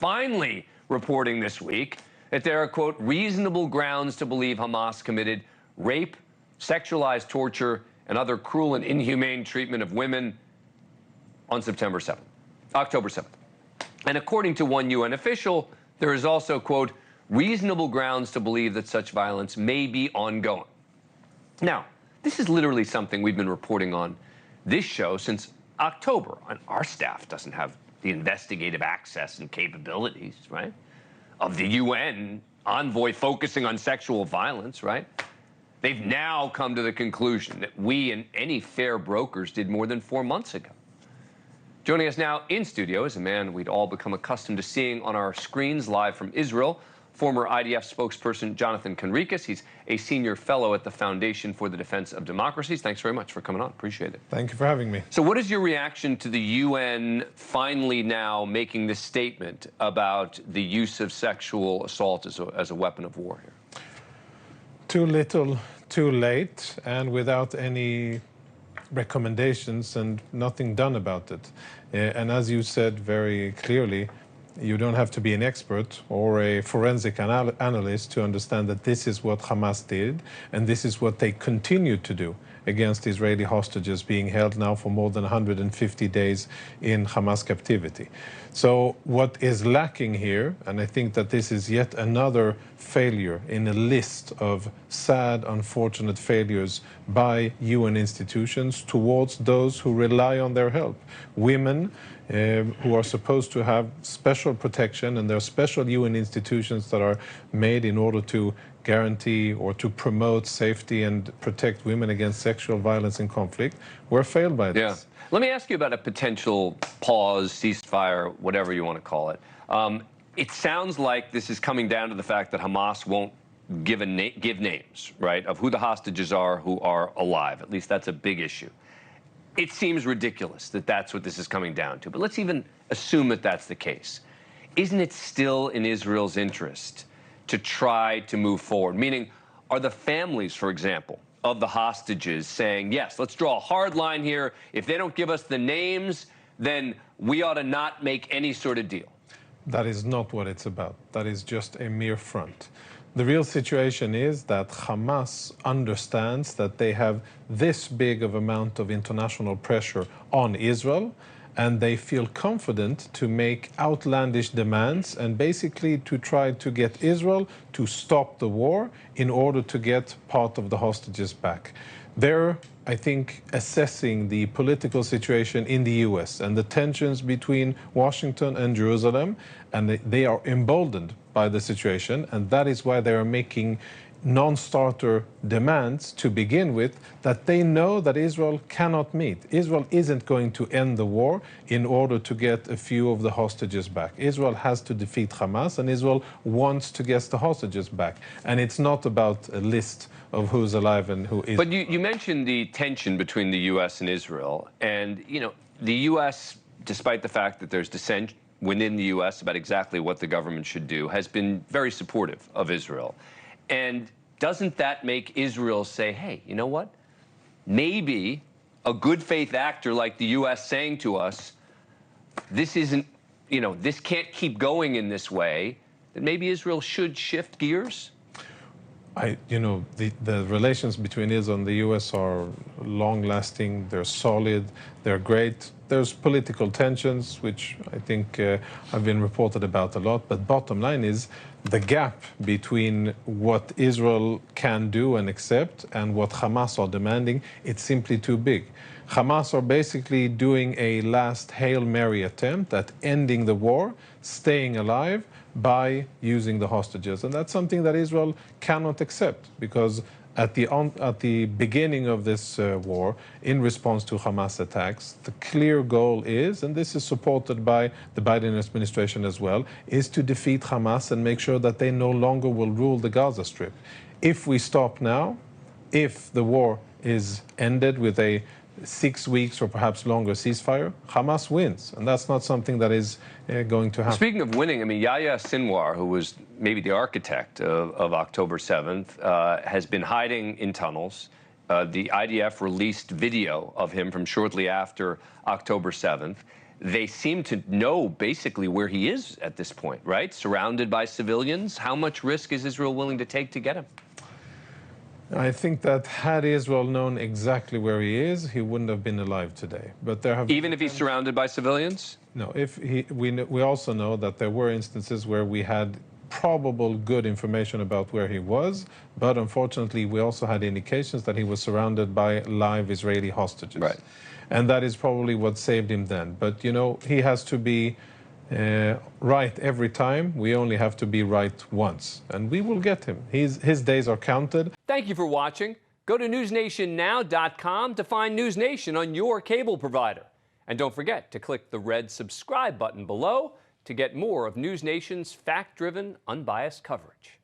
finally reporting this week that there are, quote, reasonable grounds to believe Hamas committed rape, sexualized torture, and other cruel and inhumane treatment of women on October 7th. And according to one UN official, there is also, quote, reasonable grounds to believe that such violence may be ongoing. Now, this is literally something we've been reporting on this show since October, and our staff doesn't have the investigative access and capabilities, right, of the UN envoy focusing on sexual violence, right? They've now come to the conclusion that we and any fair brokers did more than 4 months ago. Joining us now in studio is a man we'd all become accustomed to seeing on our screens live from Israel, former IDF spokesperson Jonathan Conricus. He's a senior fellow at the Foundation for the Defense of Democracies. Thanks very much for coming on. Appreciate it. Thank you for having me. So what is your reaction to the UN finally now making this statement about the use of sexual assault as a weapon of war here? Too little, too late, and without any recommendations and nothing done about it. And as you said very clearly, you don't have to be an expert or a forensic analyst to understand that this is what Hamas did, and this is what they continue to do against Israeli hostages being held now for more than 150 days in Hamas captivity. So what is lacking here, and I think that this is yet another failure in a list of sad, unfortunate failures by UN institutions towards those who rely on their help. Women who are supposed to have special protection, and there are special UN institutions that are made in order to guarantee or to promote safety and protect women against sexual violence and conflict, were failed by this. Yeah. Let me ask you about a potential pause, ceasefire, whatever you want to call it. It sounds like this is coming down to the fact that Hamas won't give names, right, of who the hostages are who are alive. At least that's a big issue. It seems ridiculous that that's what this is coming down to. But let's even assume that that's the case. Isn't it still in Israel's interest to try to move forward? Meaning, are the families, for example, of the hostages saying, yes, let's draw a hard line here. If they don't give us the names, then we ought to not make any sort of deal? That is not what it's about. That is just a mere front. The real situation is that Hamas understands that they have this big of amount of international pressure on Israel, and they feel confident to make outlandish demands and basically to try to get Israel to stop the war in order to get part of the hostages back. They're, I think, assessing the political situation in the US and the tensions between Washington and Jerusalem, and they are emboldened by the situation, and that is why they are making non-starter demands to begin with that they know that Israel cannot meet. Israel isn't going to end the war in order to get a few of the hostages back. Israel has to defeat Hamas, and Israel wants to get the hostages back. And it's not about a list of who's alive and who isn't. But you mentioned the tension between the U.S. and Israel. And, you know, the U.S., despite the fact that there's dissent within the U.S. about exactly what the government should do, has been very supportive of Israel. And doesn't that make Israel say, hey, you know what? Maybe a good faith actor like the U.S. saying to us, this isn't, you know, this can't keep going in this way, that maybe Israel should shift gears? The relations between Israel and the U.S. are long-lasting, they're solid, they're great. There's political tensions, which I think have been reported about a lot, but bottom line is the gap between what Israel can do and accept and what Hamas are demanding, it's simply too big. Hamas are basically doing a last Hail Mary attempt at ending the war, staying alive, by using the hostages. And that's something that Israel cannot accept, because at the beginning of this war, in response to Hamas attacks, the clear goal is, and this is supported by the Biden administration as well, is to defeat Hamas and make sure that they no longer will rule the Gaza Strip. If we stop now, if the war is ended with a 6 weeks or perhaps longer ceasefire, Hamas wins. And that's not something that is going to happen. Speaking of winning, I mean, Yahya Sinwar, who was maybe the architect of October 7th, has been hiding in tunnels. The IDF released video of him from shortly after October 7th. they seem to know basically where he is at this point, right? Surrounded by civilians. How much risk is Israel willing to take to get him? I think that had Israel known exactly where he is, he wouldn't have been alive today. But there have even if he's surrounded by civilians? No, we also know that there were instances where we had probable good information about where he was, but unfortunately we also had indications that he was surrounded by live Israeli hostages. Right. And that is probably what saved him then. But, you know, he has to be right every time. We only have to be right once. And we will get him. His days are counted. Thank you for watching. Go to NewsNationNow.com to find NewsNation on your cable provider. And don't forget to click the red subscribe button below to get more of NewsNation's fact-driven, unbiased coverage.